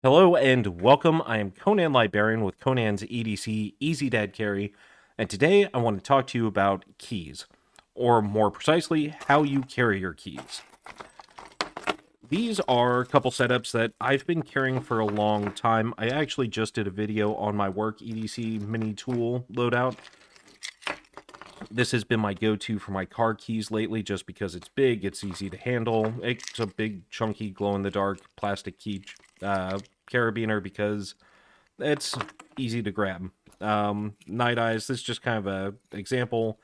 Hello and welcome. I am Conan Librarian with Conan's EDC Easy Dad Carry, and today I want to talk to you about keys, or more precisely, how you carry your keys. These are a couple setups that I've been carrying for a long time. I actually just did a video on my work EDC mini tool loadout. This has been my go-to for my car keys lately just because it's big, it's easy to handle. It's a big, chunky, glow-in-the-dark plastic key carabiner because it's easy to grab. Night Eyes, this is just kind of a example.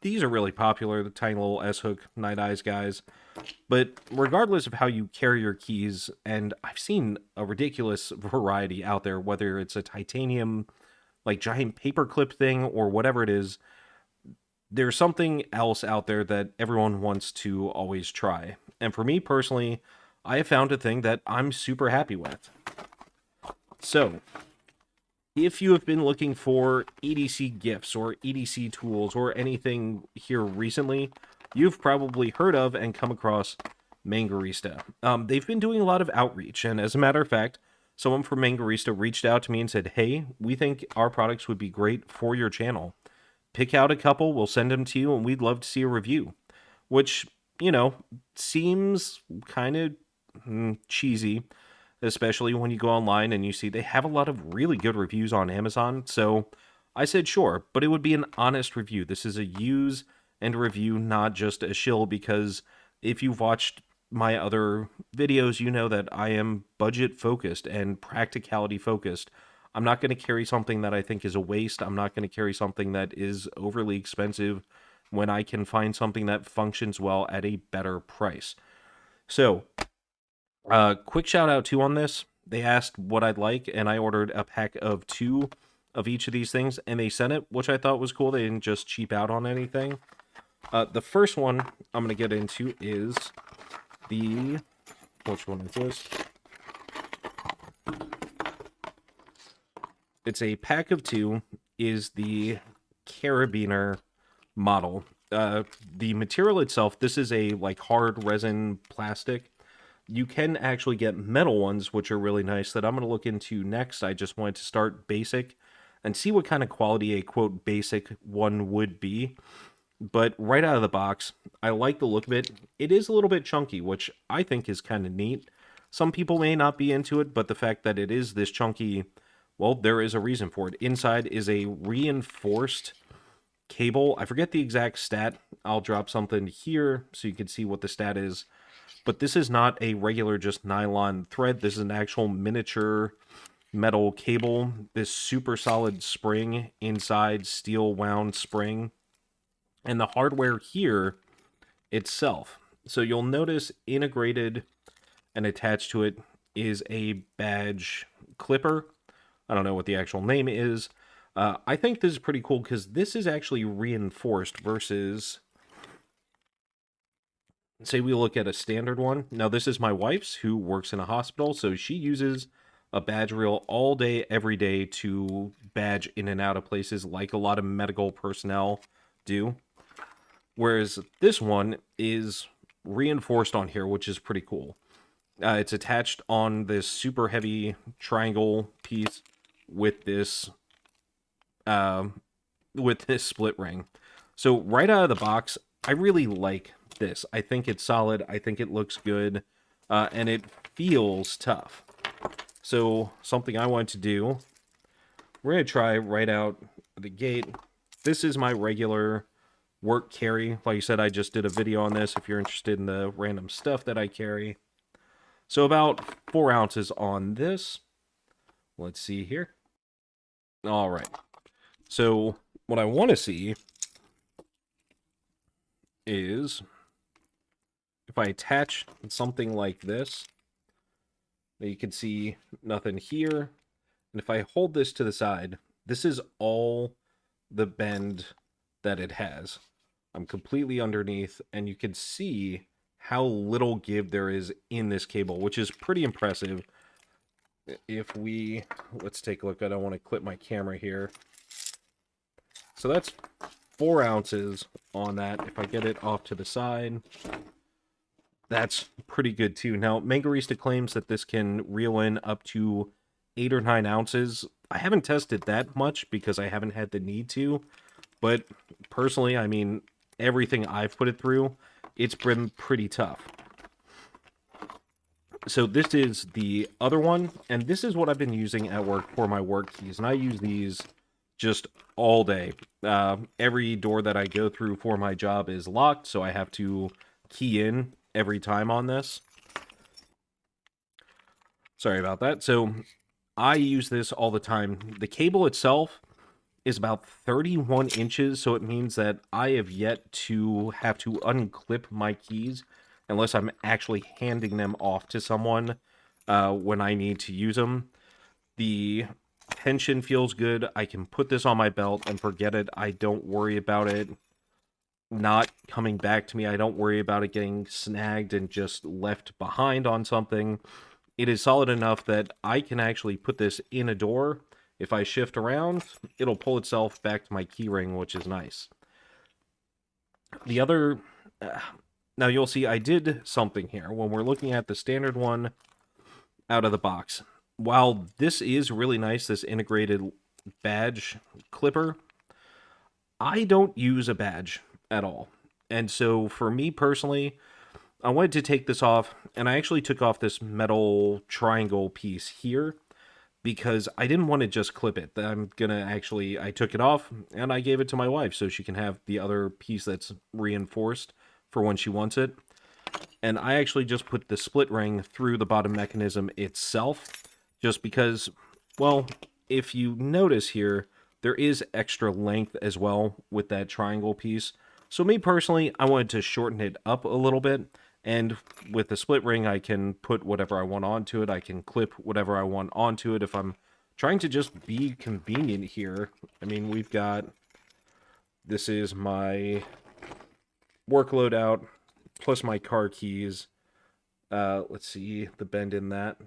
These are really popular, the tiny little S-hook Night Eyes guys. But regardless of how you carry your keys, and I've seen a ridiculous variety out there, whether it's a titanium, like giant paperclip thing or whatever it is, there's something else out there that everyone wants to always try. And for me personally, I have found a thing that I'm super happy with. So, if you have been looking for EDC gifts or EDC tools or anything here recently, you've probably heard of and come across MNGARISTA. They've been doing a lot of outreach, and as a matter of fact, someone from MNGARISTA reached out to me and said, hey, we think our products would be great for your channel. Pick out a couple, we'll send them to you, and we'd love to see a review. Which, you know, seems kind of cheesy, especially when you go online and you see they have a lot of really good reviews on Amazon. So I said, sure, but it would be an honest review. This is a use and review, not just a shill, because if you've watched my other videos, you know that I am budget focused and practicality focused. I'm not going to carry something that I think is a waste. I'm not going to carry something that is overly expensive when I can find something that functions well at a better price. So, quick shout out too on this. They asked what I'd like, and I ordered a pack of 2 of each of these things, and they sent it, which I thought was cool. They didn't just cheap out on anything. The first one I'm going to get into is the... Which one is this? It's a pack of 2, is the carabiner model. The material itself, this is a like hard resin plastic. You can actually get metal ones, which are really nice, that I'm going to look into next. I just wanted to start basic and see what kind of quality a quote basic one would be. But right out of the box, I like the look of it. It is a little bit chunky, which I think is kind of neat. Some people may not be into it, but the fact that it is this chunky, well, there is a reason for it. Inside is a reinforced cable. I forget the exact stat. I'll drop something here so you can see what the stat is. But this is not a regular just nylon thread. This is an actual miniature metal cable. This super solid spring inside, steel wound spring. And the hardware here itself. So you'll notice integrated and attached to it is a badge clipper. I don't know what the actual name is. I think this is pretty cool because this is actually reinforced versus, say we look at a standard one. Now this is my wife's, who works in a hospital, so she uses a badge reel all day, every day to badge in and out of places like a lot of medical personnel do. Whereas this one is reinforced on here, which is pretty cool. It's attached on this super heavy triangle piece with this split ring. So right out of the box, I really like this. I think it's solid. I think it looks good, and it feels tough. So something I want to do, we're going to try right out the gate. This is my regular work carry. Like I said, I just did a video on this if you're interested in the random stuff that I carry. So about 4 ounces on this. Let's see here. All right. So what I want to see is if I attach something like this, you can see nothing here. And if I hold this to the side, this is all the bend that it has. I'm completely underneath, and you can see how little give there is in this cable, which is pretty impressive. If we, let's take a look. I don't want to clip my camera here. So that's 4 ounces on that. If I get it off to the side, That's pretty good too. Now, MNGARISTA claims that this can reel in up to 8 or 9 ounces. I haven't tested that much because I haven't had the need to, but personally, I mean, everything I've put it through, it's been pretty tough. So this is the other one, and this is what I've been using at work for my work keys, and I use these just all day. Every door that I go through for my job is locked, so I have to key in every time on this. Sorry about that. So I use this all the time. The cable itself is about 31 inches, so it means that I have yet to have to unclip my keys unless I'm actually handing them off to someone when I need to use them. The tension feels good. I can put this on my belt and forget it. I don't worry about it not coming back to me. I don't worry about it getting snagged and just left behind on something. It is solid enough that I can actually put this in a door. If I shift around, it'll pull itself back to my keyring, which is nice. The other... now you'll see I did something here. When we're looking at the standard one out of the box, while this is really nice, this integrated badge clipper, I don't use a badge at all. And so for me personally, I wanted to take this off, and I actually took off this metal triangle piece here because I didn't want to just clip it. I took it off, and I gave it to my wife so she can have the other piece that's reinforced for when she wants it. And I actually just put the split ring through the bottom mechanism itself, just because, well, if you notice here, there is extra length as well with that triangle piece. So me personally, I wanted to shorten it up a little bit, and with the split ring, I can put whatever I want onto it. I can clip whatever I want onto it if I'm trying to just be convenient here. I mean, this is my work loadout, plus my car keys. Let's see the bend in that.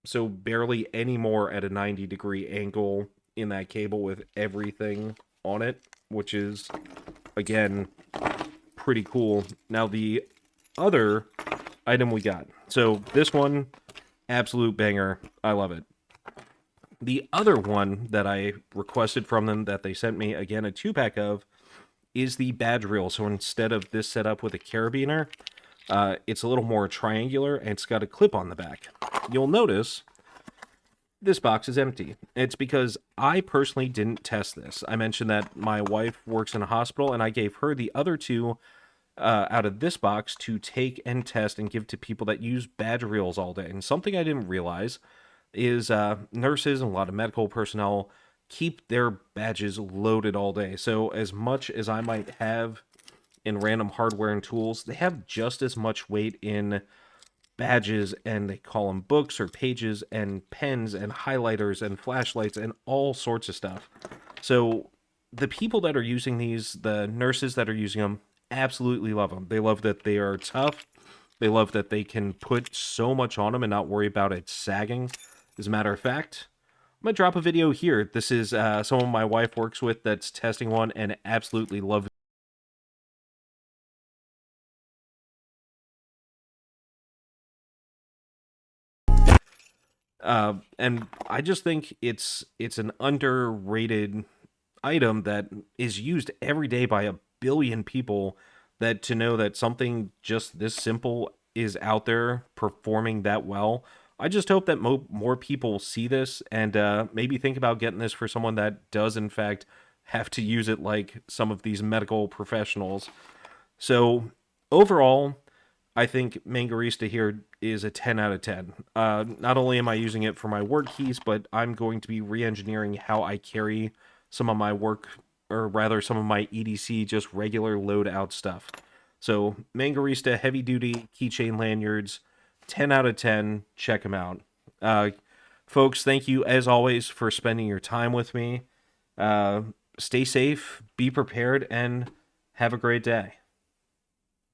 So barely any more at a 90-degree angle in that cable with everything on it, which is, again, pretty cool. Now, the other item we got. So this one, absolute banger. I love it. The other one that I requested from them that they sent me, again, a 2-pack of, is the badge reel. So instead of this setup with a carabiner, it's a little more triangular, and it's got a clip on the back. You'll notice this box is empty. It's because I personally didn't test this. I mentioned that my wife works in a hospital, and I gave her the other two out of this box to take and test and give to people that use badge reels all day. And something I didn't realize is nurses and a lot of medical personnel keep their badges loaded all day. So as much as I might have in random hardware and tools, they have just as much weight in badges, and they call them books or pages and pens and highlighters and flashlights and all sorts of stuff. So the people that are using these, the nurses that are using them, absolutely love them. They love that they are tough. They love that they can put so much on them and not worry about it sagging. As a matter of fact, I'm going to drop a video here. This is someone my wife works with that's testing one and absolutely loves it. And I just think it's an underrated item that is used every day by a billion people, that to know that something just this simple is out there performing that well. I just hope that more people see this and maybe think about getting this for someone that does in fact have to use it, like some of these medical professionals. So overall, I think MNGARISTA here is a 10 out of 10. Not only am I using it for my work keys, but I'm going to be re-engineering how I carry some of my work, or rather some of my EDC, just regular load-out stuff. So MNGARISTA heavy duty keychain lanyards, 10 out of 10. Check them out. Folks, thank you as always for spending your time with me. Stay safe, be prepared, and have a great day.